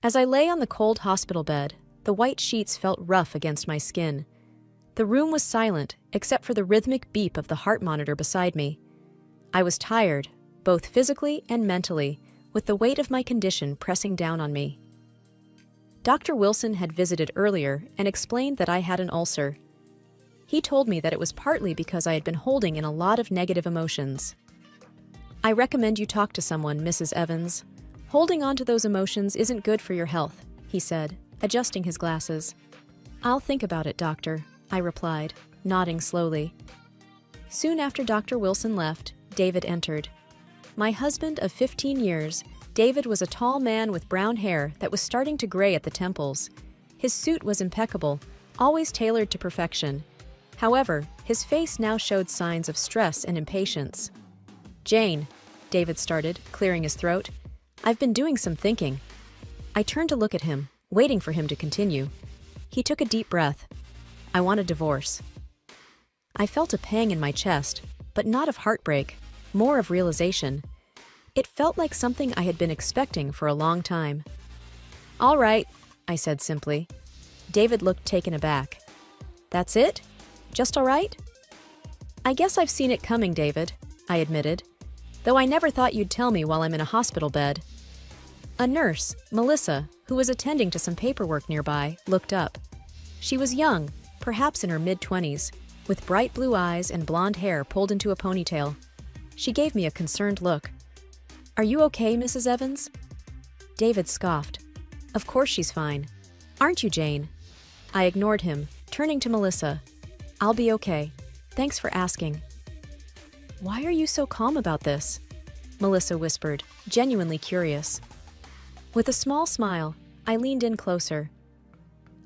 As I lay on the cold hospital bed, the white sheets felt rough against my skin. The room was silent, except for the rhythmic beep of the heart monitor beside me. I was tired, both physically and mentally, with the weight of my condition pressing down on me. Dr. Wilson had visited earlier and explained that I had an ulcer. He told me that it was partly because I had been holding in a lot of negative emotions. "I recommend you talk to someone, Mrs. Evans. Holding on to those emotions isn't good for your health," he said, adjusting his glasses. "I'll think about it, doctor," I replied, nodding slowly. Soon after Dr. Wilson left, David entered. My husband of 15 years, David was a tall man with brown hair that was starting to gray at the temples. His suit was impeccable, always tailored to perfection. However, his face now showed signs of stress and impatience. "Jane," David started, clearing his throat, "I've been doing some thinking." I turned to look at him, waiting for him to continue. He took a deep breath. "I want a divorce." I felt a pang in my chest, but not of heartbreak, more of realization. It felt like something I had been expecting for a long time. "All right," I said simply. David looked taken aback. "That's it? Just all right?" "I guess I've seen it coming, David," I admitted, "though I never thought you'd tell me while I'm in a hospital bed." A nurse, Melissa, who was attending to some paperwork nearby, looked up. She was young, perhaps in her mid-20s, with bright blue eyes and blonde hair pulled into a ponytail. She gave me a concerned look. "Are you okay, Mrs. Evans?" David scoffed. "Of course she's fine. Aren't you, Jane?" I ignored him, turning to Melissa. "I'll be okay. Thanks for asking." "Why are you so calm about this?" Melissa whispered, genuinely curious. With a small smile, I leaned in closer.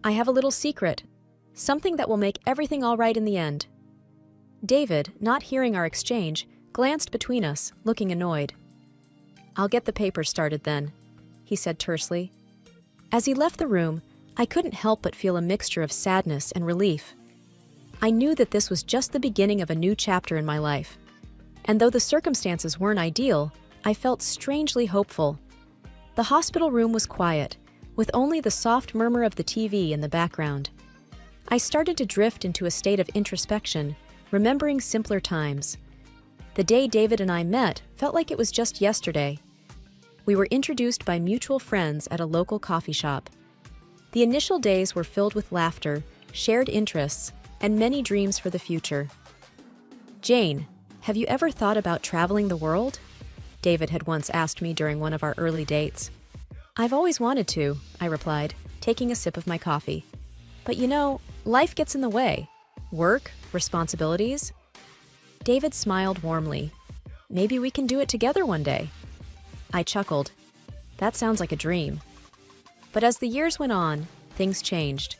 "I have a little secret. Something that will make everything all right in the end." David, not hearing our exchange, glanced between us, looking annoyed. "I'll get the papers started then," he said tersely. As he left the room, I couldn't help but feel a mixture of sadness and relief. I knew that this was just the beginning of a new chapter in my life. And though the circumstances weren't ideal, I felt strangely hopeful. The hospital room was quiet, with only the soft murmur of the TV in the background. I started to drift into a state of introspection, remembering simpler times. The day David and I met felt like it was just yesterday. We were introduced by mutual friends at a local coffee shop. The initial days were filled with laughter, shared interests, and many dreams for the future. "Jane, have you ever thought about traveling the world?" David had once asked me during one of our early dates. "I've always wanted to," I replied, taking a sip of my coffee. "But you know, life gets in the way. Work, responsibilities." David smiled warmly. "Maybe we can do it together one day." I chuckled. That sounds like a dream. But as the years went on, things changed.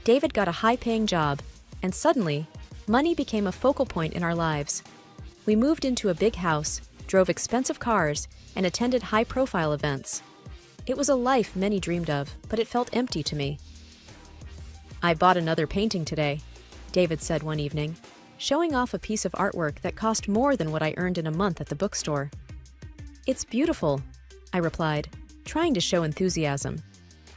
David got a high-paying job, and suddenly, money became a focal point in our lives. We moved into a big house, drove expensive cars, and attended high-profile events. It was a life many dreamed of, but it felt empty to me. "I bought another painting today," David said one evening, showing off a piece of artwork that cost more than what I earned in a month at the bookstore. "It's beautiful," I replied, trying to show enthusiasm.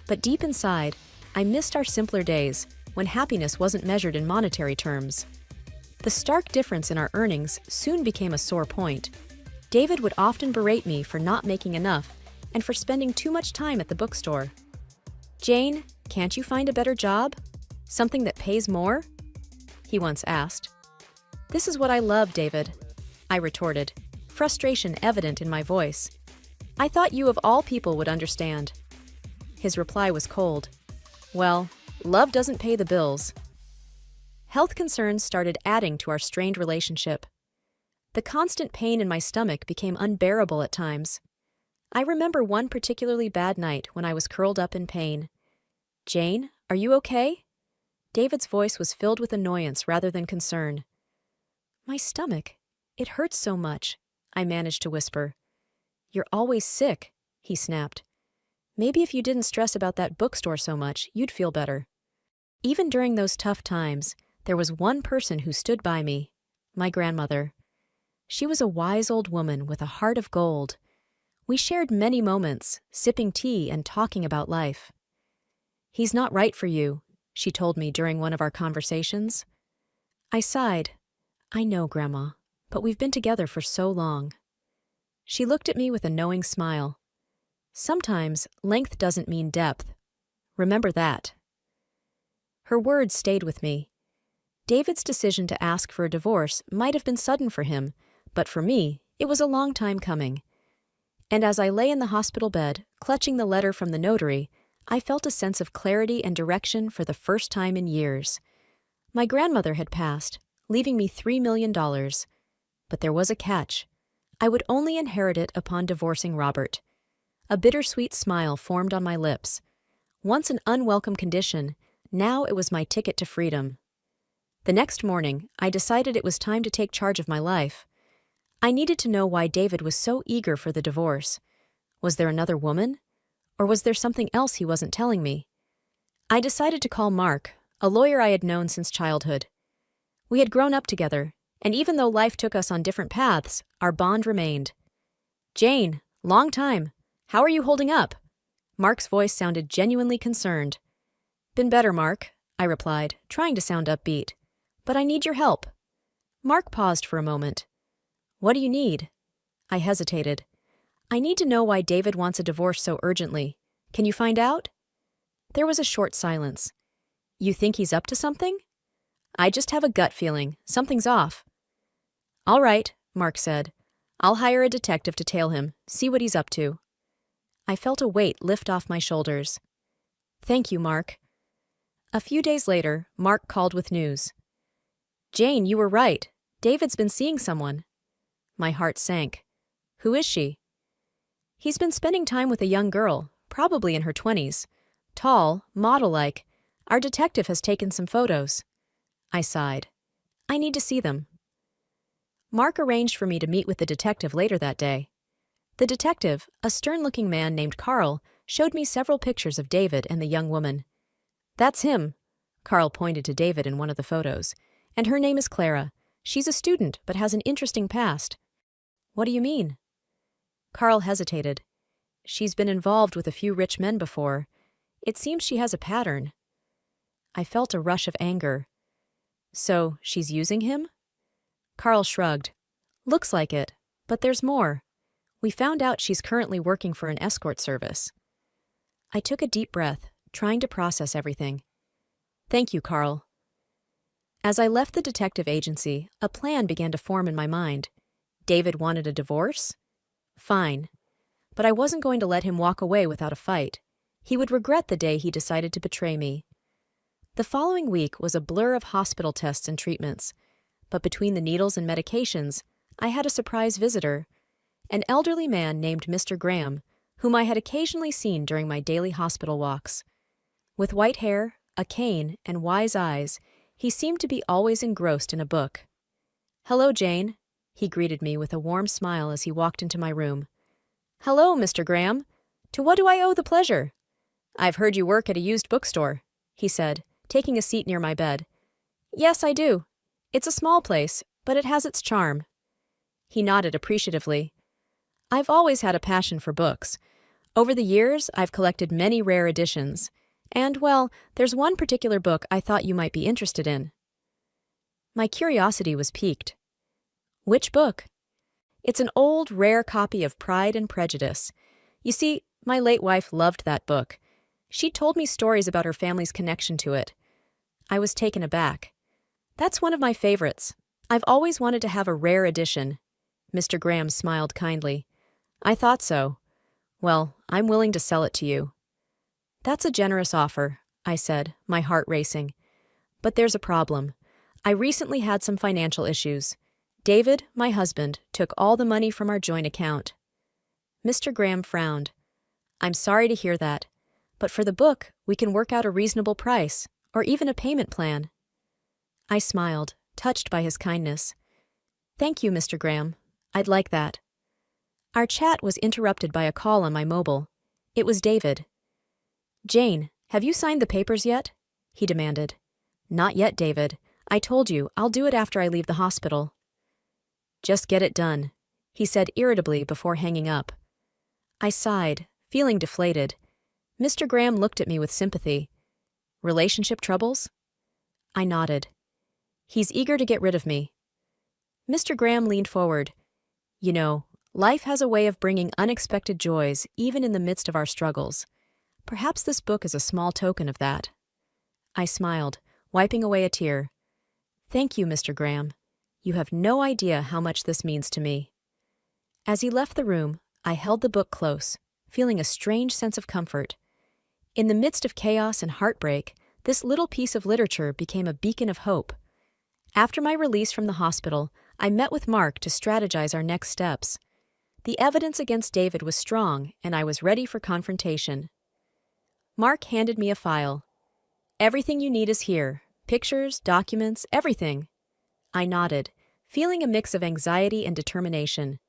But deep inside, I missed our simpler days, when happiness wasn't measured in monetary terms. The stark difference in our earnings soon became a sore point. David would often berate me for not making enough and for spending too much time at the bookstore. "Jane, can't you find a better job? Something that pays more?" he once asked. "This is what I love, David," I retorted, frustration evident in my voice. "I thought you of all people would understand." His reply was cold. "Well, love doesn't pay the bills." Health concerns started adding to our strained relationship. The constant pain in my stomach became unbearable at times. I remember one particularly bad night when I was curled up in pain. "Jane, are you okay?" David's voice was filled with annoyance rather than concern. "My stomach, it hurts so much," I managed to whisper. "You're always sick," he snapped. "Maybe if you didn't stress about that bookstore so much, you'd feel better." Even during those tough times, there was one person who stood by me, my grandmother. She was a wise old woman with a heart of gold. We shared many moments, sipping tea and talking about life. "He's not right for you," she told me during one of our conversations. I sighed. "I know, Grandma, but we've been together for so long." She looked at me with a knowing smile. "Sometimes length doesn't mean depth. Remember that." Her words stayed with me. David's decision to ask for a divorce might have been sudden for him, but for me, it was a long time coming. And as I lay in the hospital bed, clutching the letter from the notary, I felt a sense of clarity and direction for the first time in years. My grandmother had passed, leaving me $3 million. But there was a catch. I would only inherit it upon divorcing Robert. A bittersweet smile formed on my lips. Once an unwelcome condition, now it was my ticket to freedom. The next morning, I decided it was time to take charge of my life. I needed to know why David was so eager for the divorce. Was there another woman? Or was there something else he wasn't telling me? I decided to call Mark, a lawyer I had known since childhood. We had grown up together, and even though life took us on different paths, our bond remained. "Jane, long time. How are you holding up?" Mark's voice sounded genuinely concerned. "Been better, Mark," I replied, trying to sound upbeat. "But I need your help." Mark paused for a moment. "What do you need?" I hesitated. "I need to know why David wants a divorce so urgently. Can you find out?" There was a short silence. "You think he's up to something?" "I just have a gut feeling. Something's off." "All right," Mark said. "I'll hire a detective to tail him, see what he's up to." I felt a weight lift off my shoulders. "Thank you, Mark." A few days later, Mark called with news. "Jane, you were right. David's been seeing someone." My heart sank. "Who is she?" "He's been spending time with a young girl, probably in her 20s. Tall, model-like. Our detective has taken some photos." I sighed. "I need to see them." Mark arranged for me to meet with the detective later that day. The detective, a stern-looking man named Carl, showed me several pictures of David and the young woman. "That's him." Carl pointed to David in one of the photos. "And her name is Clara. She's a student, but has an interesting past." "What do you mean?" Carl hesitated. "She's been involved with a few rich men before. It seems she has a pattern." I felt a rush of anger. "So, she's using him?" Carl shrugged. "Looks like it, but there's more. We found out she's currently working for an escort service." I took a deep breath, trying to process everything. "Thank you, Carl." As I left the detective agency, a plan began to form in my mind. David wanted a divorce? Fine. But I wasn't going to let him walk away without a fight. He would regret the day he decided to betray me. The following week was a blur of hospital tests and treatments. But between the needles and medications, I had a surprise visitor. An elderly man named Mr. Graham, whom I had occasionally seen during my daily hospital walks. With white hair, a cane, and wise eyes, he seemed to be always engrossed in a book. "Hello, Jane," he greeted me with a warm smile as he walked into my room. "Hello, Mr. Graham. To what do I owe the pleasure?" "I've heard you work at a used bookstore," he said, taking a seat near my bed. "Yes, I do. It's a small place, but it has its charm." He nodded appreciatively. "I've always had a passion for books. Over the years, I've collected many rare editions. And, well, there's one particular book I thought you might be interested in." My curiosity was piqued. "Which book?" "It's an old, rare copy of Pride and Prejudice. You see, my late wife loved that book. She told me stories about her family's connection to it." I was taken aback. "That's one of my favorites. I've always wanted to have a rare edition." Mr. Graham smiled kindly. "I thought so. Well, I'm willing to sell it to you." "That's a generous offer," I said, my heart racing. "But there's a problem. I recently had some financial issues. David, my husband, took all the money from our joint account." Mr. Graham frowned. "I'm sorry to hear that. But for the book, we can work out a reasonable price, or even a payment plan." I smiled, touched by his kindness. "Thank you, Mr. Graham. I'd like that." Our chat was interrupted by a call on my mobile. It was David. "Jane, have you signed the papers yet?" he demanded. "Not yet, David. I told you, I'll do it after I leave the hospital." "Just get it done," he said irritably before hanging up. I sighed, feeling deflated. Mr. Graham looked at me with sympathy. Relationship troubles? I nodded. He's eager to get rid of me. Mr. Graham leaned forward. You know, life has a way of bringing unexpected joys even in the midst of our struggles. Perhaps this book is a small token of that. I smiled, wiping away a tear. Thank you, Mr. Graham. You have no idea how much this means to me. As he left the room, I held the book close, feeling a strange sense of comfort. In the midst of chaos and heartbreak, this little piece of literature became a beacon of hope. After my release from the hospital, I met with Mark to strategize our next steps. The evidence against David was strong, and I was ready for confrontation. Mark handed me a file. Everything you need is here. Pictures, documents, everything. I nodded, feeling a mix of anxiety and determination.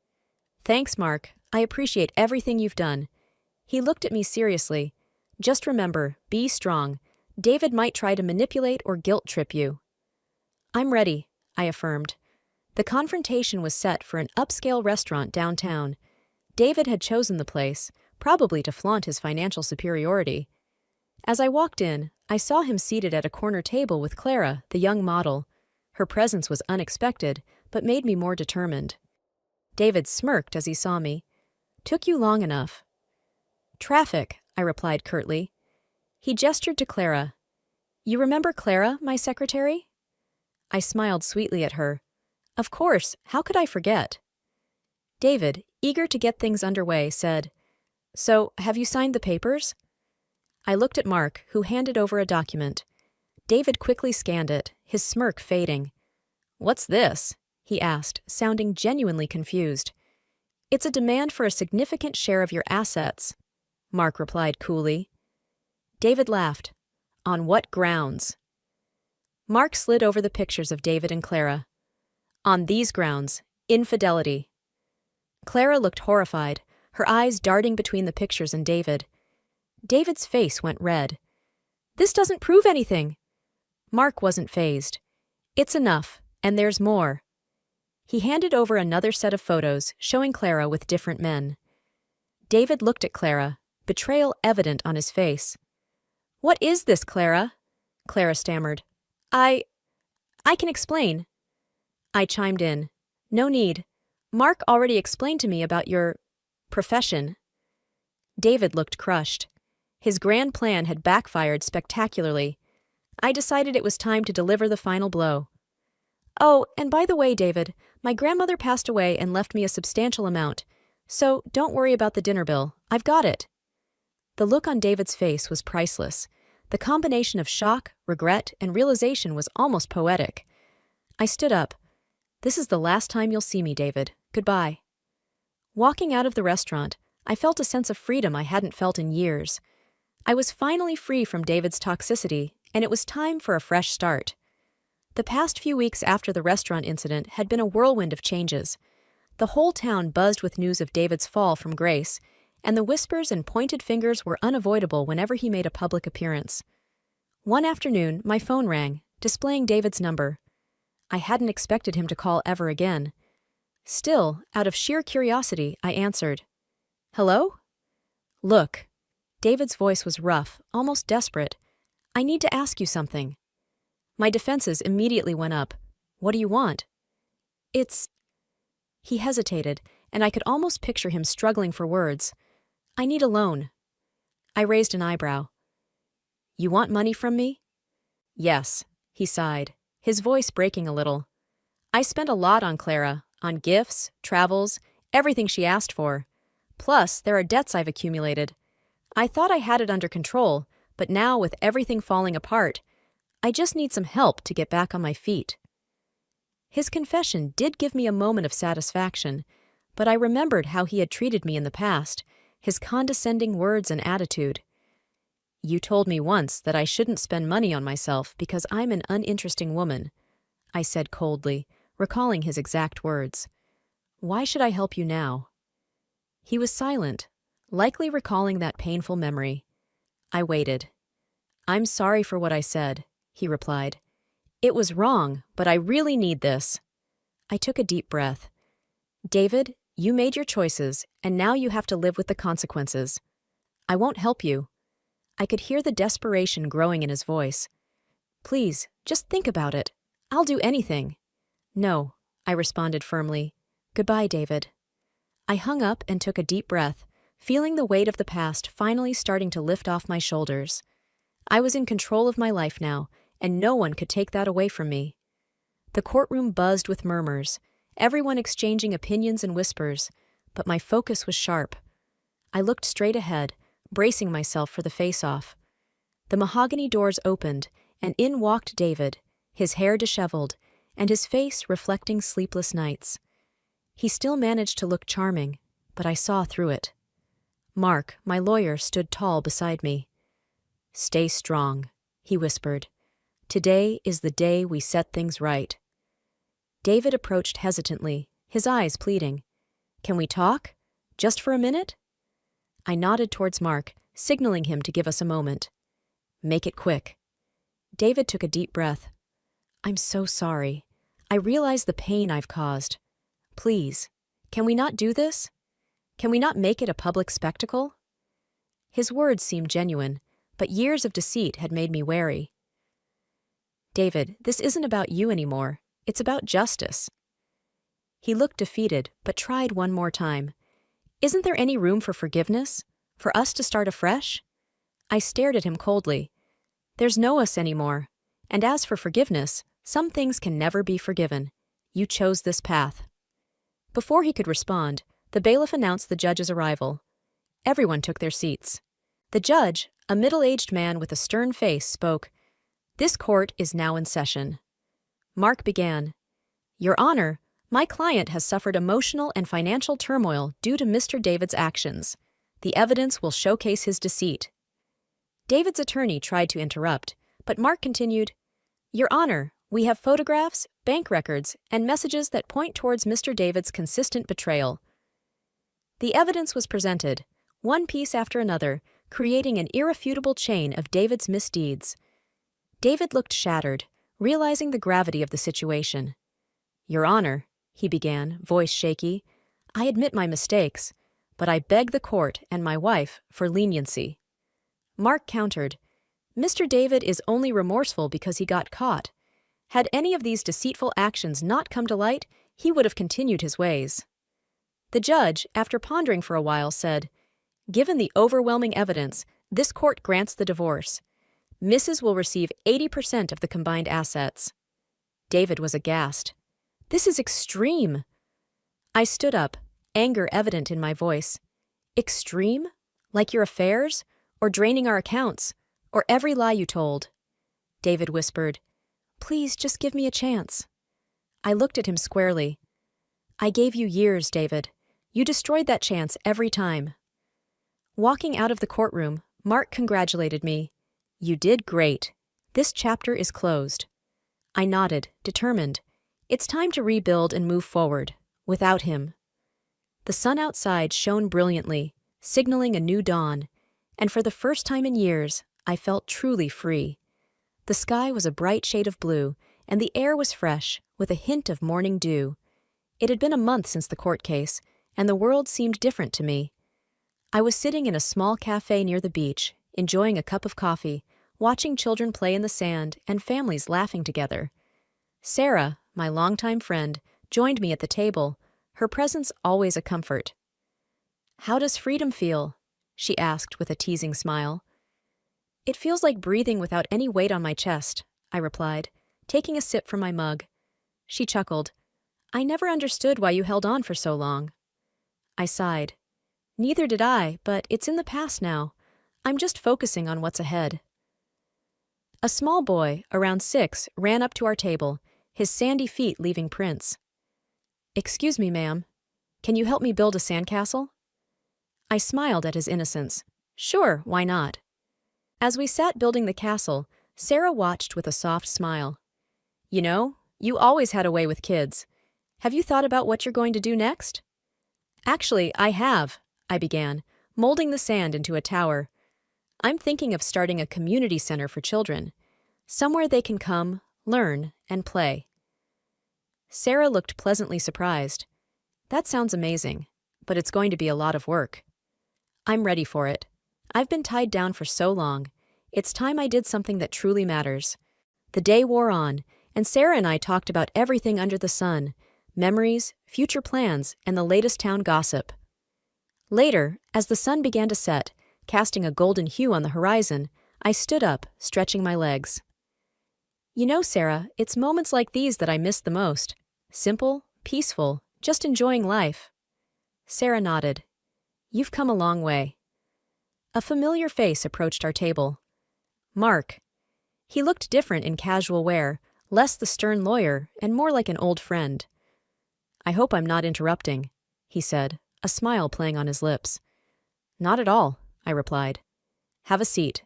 Thanks, Mark. I appreciate everything you've done. He looked at me seriously. Just remember, be strong. David might try to manipulate or guilt trip you. I'm ready, I affirmed. The confrontation was set for an upscale restaurant downtown. David had chosen the place, probably to flaunt his financial superiority. As I walked in, I saw him seated at a corner table with Clara, the young model. Her presence was unexpected, but made me more determined. David smirked as he saw me. Took you long enough. Traffic, I replied curtly. He gestured to Clara. You remember Clara, my secretary? I smiled sweetly at her. Of course, how could I forget? David, eager to get things underway, said, So, have you signed the papers? I looked at Mark, who handed over a document. David quickly scanned it, his smirk fading. What's this? He asked, sounding genuinely confused. It's a demand for a significant share of your assets, Mark replied coolly. David laughed. On what grounds? Mark slid over the pictures of David and Clara. On these grounds, infidelity. Clara looked horrified, her eyes darting between the pictures and David. David's face went red. This doesn't prove anything. Mark wasn't fazed. It's enough, and there's more. He handed over another set of photos, showing Clara with different men. David looked at Clara, betrayal evident on his face. What is this, Clara? Clara stammered. I can explain. I chimed in. No need. Mark already explained to me about your profession. David looked crushed. His grand plan had backfired spectacularly. I decided it was time to deliver the final blow. Oh, and by the way, David, my grandmother passed away and left me a substantial amount. So don't worry about the dinner bill. I've got it. The look on David's face was priceless. The combination of shock, regret, and realization was almost poetic. I stood up. This is the last time you'll see me, David. Goodbye. Walking out of the restaurant, I felt a sense of freedom I hadn't felt in years. I was finally free from David's toxicity, and it was time for a fresh start. The past few weeks after the restaurant incident had been a whirlwind of changes. The whole town buzzed with news of David's fall from grace, and the whispers and pointed fingers were unavoidable whenever he made a public appearance. One afternoon, my phone rang, displaying David's number. I hadn't expected him to call ever again. Still, out of sheer curiosity, I answered. Hello? Look. David's voice was rough, almost desperate. I need to ask you something. My defenses immediately went up. What do you want? He hesitated, and I could almost picture him struggling for words. I need a loan. I raised an eyebrow. You want money from me? Yes, he sighed, his voice breaking a little. I spent a lot on Clara, on gifts, travels, everything she asked for. Plus, there are debts I've accumulated. I thought I had it under control, but now with everything falling apart, I just need some help to get back on my feet. His confession did give me a moment of satisfaction, but I remembered how he had treated me in the past, his condescending words and attitude. You told me once that I shouldn't spend money on myself because I'm an uninteresting woman, I said coldly, recalling his exact words. Why should I help you now? He was silent, likely recalling that painful memory. I waited. I'm sorry for what I said, he replied. It was wrong, but I really need this. I took a deep breath. David, You made your choices, and now you have to live with the consequences. I won't help you." I could hear the desperation growing in his voice. "Please, just think about it. I'll do anything." "No," I responded firmly. "Goodbye, David." I hung up and took a deep breath, feeling the weight of the past finally starting to lift off my shoulders. I was in control of my life now, and no one could take that away from me. The courtroom buzzed with murmurs, everyone exchanging opinions and whispers, but my focus was sharp. I looked straight ahead, bracing myself for the face-off. The mahogany doors opened, and in walked David, his hair disheveled, and his face reflecting sleepless nights. He still managed to look charming, but I saw through it. Mark, my lawyer, stood tall beside me. "Stay strong," he whispered. "Today is the day we set things right." David approached hesitantly, his eyes pleading. "Can we talk? Just for a minute?" I nodded towards Mark, signaling him to give us a moment. "Make it quick." David took a deep breath. "I'm so sorry. I realize the pain I've caused. Please, can we not do this? Can we not make it a public spectacle?" His words seemed genuine, but years of deceit had made me wary. "David, this isn't about you anymore. It's about justice." He looked defeated, but tried one more time. "Isn't there any room for forgiveness? For us to start afresh?" I stared at him coldly. "There's no us anymore. And as for forgiveness, some things can never be forgiven. You chose this path." Before he could respond, the bailiff announced the judge's arrival. Everyone took their seats. The judge, a middle-aged man with a stern face, spoke. "This court is now in session." Mark began. "Your Honor, my client has suffered emotional and financial turmoil due to Mr. David's actions. The evidence will showcase his deceit." David's attorney tried to interrupt, but Mark continued, "Your Honor, we have photographs, bank records, and messages that point towards Mr. David's consistent betrayal." The evidence was presented, one piece after another, creating an irrefutable chain of David's misdeeds. David looked shattered, realizing the gravity of the situation. "Your Honor," he began, voice shaky, "I admit my mistakes, but I beg the court and my wife for leniency." Mark countered, "Mr. David is only remorseful because he got caught. Had any of these deceitful actions not come to light, he would have continued his ways." The judge, after pondering for a while, said, "Given the overwhelming evidence, this court grants the divorce. Mrs. will receive 80% of the combined assets." David was aghast. "This is extreme." I stood up, anger evident in my voice. "Extreme? Like your affairs? Or draining our accounts? Or every lie you told?" David whispered, "Please just give me a chance." I looked at him squarely. "I gave you years, David. You destroyed that chance every time." Walking out of the courtroom, Mark congratulated me. "You did great. This chapter is closed." I nodded, determined. It's time to rebuild and move forward, without him. The sun outside shone brilliantly, signaling a new dawn, and for the first time in years, I felt truly free. The sky was a bright shade of blue, and the air was fresh, with a hint of morning dew. It had been a month since the court case, and the world seemed different to me. I was sitting in a small cafe near the beach, enjoying a cup of coffee, watching children play in the sand and families laughing together. Sarah, my longtime friend, joined me at the table, her presence always a comfort. "How does freedom feel?" she asked with a teasing smile. "It feels like breathing without any weight on my chest," I replied, taking a sip from my mug. She chuckled. "I never understood why you held on for so long." I sighed. "Neither did I, but it's in the past now. I'm just focusing on what's ahead." A small boy, around 6, ran up to our table, his sandy feet leaving prints. "Excuse me, ma'am. Can you help me build a sandcastle?" I smiled at his innocence. "Sure, why not?" As we sat building the castle, Sarah watched with a soft smile. "You know, you always had a way with kids. Have you thought about what you're going to do next?" "Actually, I have," I began, molding the sand into a tower. "I'm thinking of starting a community center for children, somewhere they can come, learn, and play." Sarah looked pleasantly surprised. That sounds amazing, but it's going to be a lot of work. I'm ready for it. I've been tied down for so long. It's time I did something that truly matters. The day wore on, and Sarah and I talked about everything under the sun: memories, future plans, and the latest town gossip. Later, as the sun began to set, casting a golden hue on the horizon, I stood up, stretching my legs. You know, Sarah, it's moments like these that I miss the most. Simple, peaceful, just enjoying life. Sarah nodded. You've come a long way. A familiar face approached our table. Mark. He looked different in casual wear, less the stern lawyer and more like an old friend. I hope I'm not interrupting, he said, a smile playing on his lips. Not at all, I replied. Have a seat.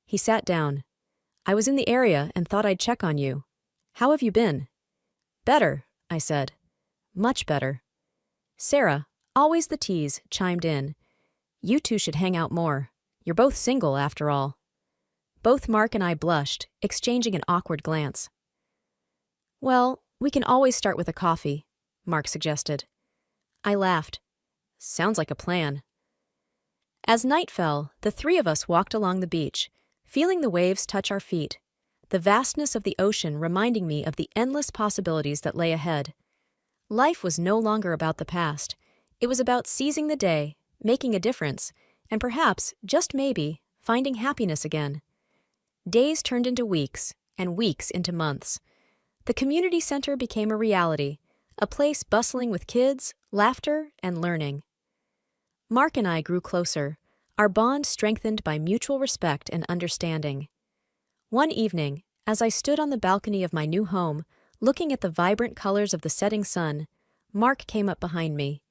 He sat down. I was in the area and thought I'd check on you. How have you been? Better, I said. Much better. Sarah, always the tease, chimed in. You two should hang out more. You're both single, after all. Both Mark and I blushed, exchanging an awkward glance. Well, we can always start with a coffee, Mark suggested. I laughed. Sounds like a plan. As night fell, the three of us walked along the beach, feeling the waves touch our feet, the vastness of the ocean reminding me of the endless possibilities that lay ahead. Life was no longer about the past. It was about seizing the day, making a difference, and perhaps, just maybe, finding happiness again. Days turned into weeks, and weeks into months. The community center became a reality, a place bustling with kids, laughter, and learning. Mark and I grew closer, our bond strengthened by mutual respect and understanding. One evening, as I stood on the balcony of my new home, looking at the vibrant colors of the setting sun, Mark came up behind me.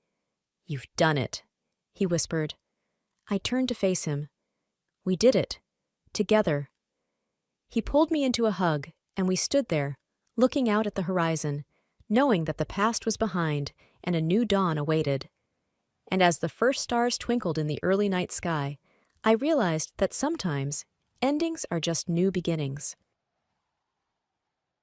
You've done it, he whispered. I turned to face him. We did it. Together. He pulled me into a hug, and we stood there, looking out at the horizon, knowing that the past was behind and a new dawn awaited. And as the first stars twinkled in the early night sky, I realized that sometimes endings are just new beginnings.